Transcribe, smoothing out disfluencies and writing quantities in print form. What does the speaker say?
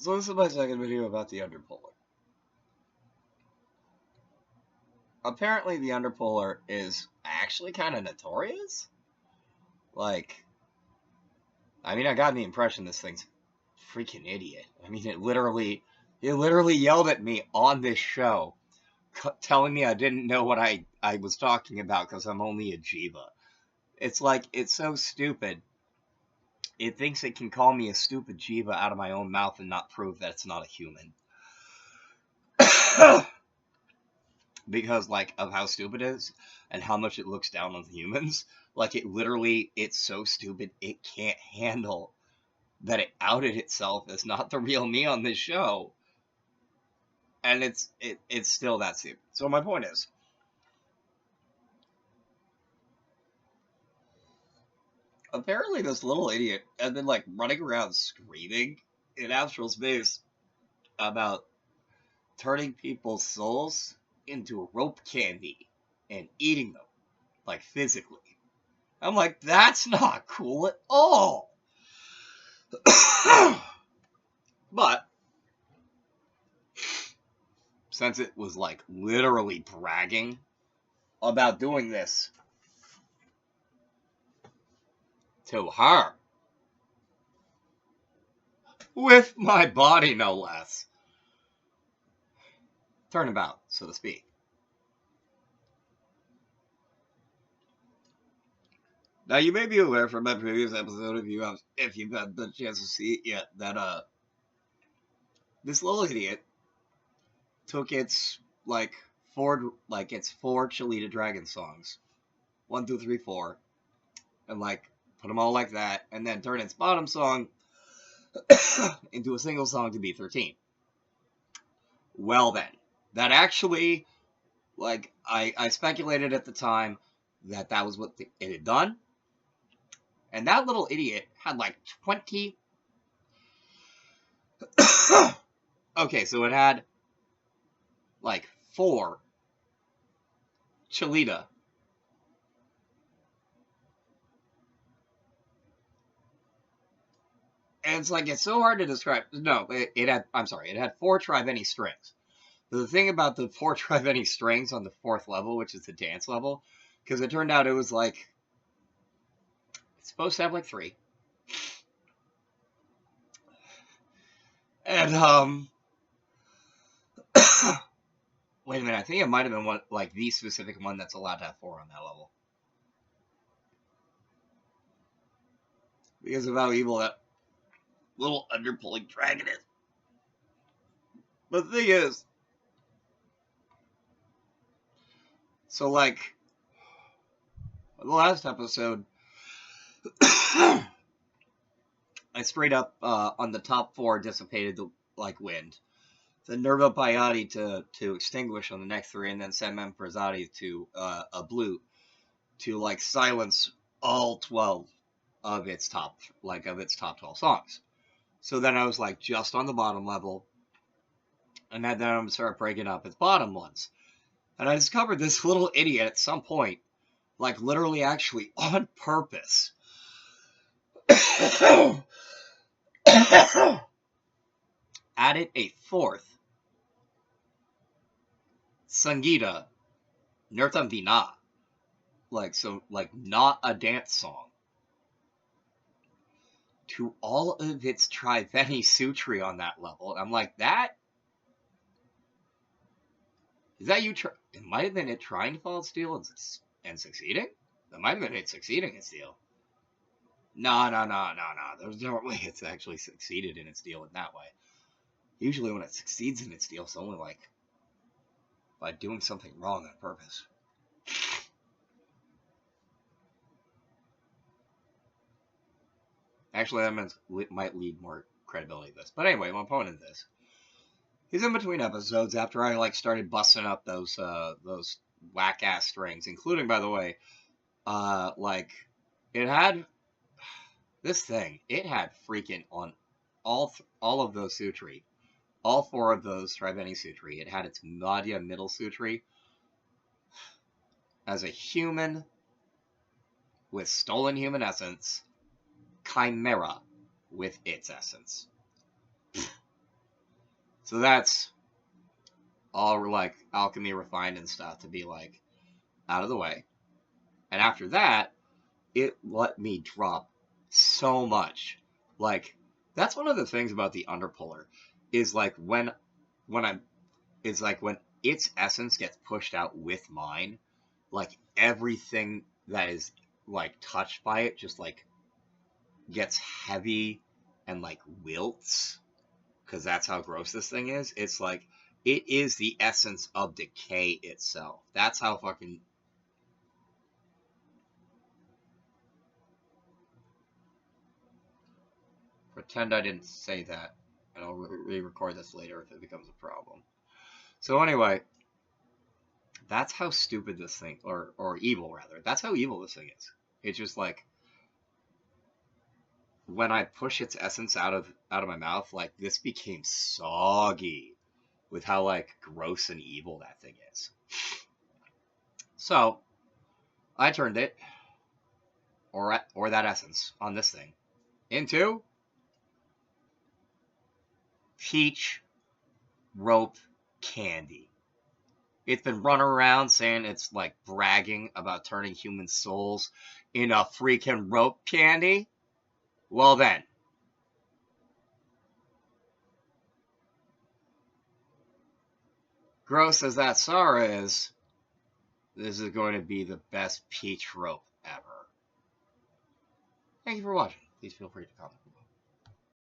So this is my second video about the Underpuller. Apparently the Underpuller is actually kind of notorious. Like, I got the impression this thing's a freaking idiot. It literally yelled at me on this show, telling me I didn't know what I was talking about because I'm only a Jiva. It's like, it's so stupid. It thinks it can call me a stupid Jiva out of my own mouth and not prove that it's not a human. Because like of how stupid it is and how much it looks down on humans. Like it's so stupid it can't handle that it outed itself as not the real me on this show, and it's still that stupid. So my point is, apparently this little idiot has been like running around screaming in astral space about turning people's souls into rope candy and eating them, like physically. I'm like, that's not cool at all. But since it was like literally bragging about doing this to her with my body, no less, turnabout, so to speak. Now you may be aware from my previous episode, if you've had the chance to see it yet, that this little idiot took its four Cholita Dragon songs, 1, 2, 3, 4, and like put them all like that, and then turned its bottom song into a single song to be 13. Well then, that actually, like, I speculated at the time that was what it had done, and that little idiot had like 20. Okay, so it had like 4 Cholita. And it's like, it's so hard to describe. No, it had 4 Triveni strings. But the thing about the 4 Triveni strings on the 4th level, which is the dance level, because it turned out it was like, it's supposed to have like 3. And, wait a minute, I think it might have been one, like the specific one that's allowed to have 4 on that level. Because of how evil that little underpulling dragon is. But the thing is, so like, the last episode, I straight up on the top 4 dissipated the like wind. Then Nerva Payati to extinguish on the next 3, and then Semem Prezati to a blue to like silence all 12 of its top 12 songs. So then I was like just on the bottom level, and then I'm start breaking up its bottom ones. And I discovered this little idiot at some point, like literally actually on purpose, added a 4th Sangeeta Nirtam Vina. Like not a dance song, to all of its Triveni Sutri on that level. And I'm like, is that you? It might have been it trying to follow Steel and succeeding. That might have been it succeeding in Steel. No. There's no way it's actually succeeded in its deal in that way. Usually when it succeeds in its deal, it's only like by doing something wrong on purpose. Actually, that might lead more credibility to this. But anyway, my point is this. He's in between episodes after I like started busting up those whack ass strings, including, by the way, like it had this thing. It had freaking on all of those sutri, all 4 of those Triveni Sutri. It had its Madhya middle sutri as a human with stolen human essence, chimera with its essence. So that's all like alchemy refined and stuff to be like out of the way. And after that, it let me drop so much. Like that's one of the things about the Underpuller is like when I'm it's like when its essence gets pushed out with mine, like everything that is like touched by it just like gets heavy and like wilts because that's how gross this thing is. It's like it is the essence of decay itself. That's how fucking pretend I didn't say that, and I'll re-record this later if it becomes a problem. So anyway, that's how stupid this thing, or evil rather. That's how evil this thing is. It's just like when I push its essence out of my mouth, like this became soggy with how like gross and evil that thing is. So I turned it, or that essence on this thing, into peach rope candy. It's been running around saying it's like bragging about turning human souls into freaking rope candy. Well then, gross as that Sara is, this is going to be the best peach rope ever. Thank you for watching. Please feel free to comment below.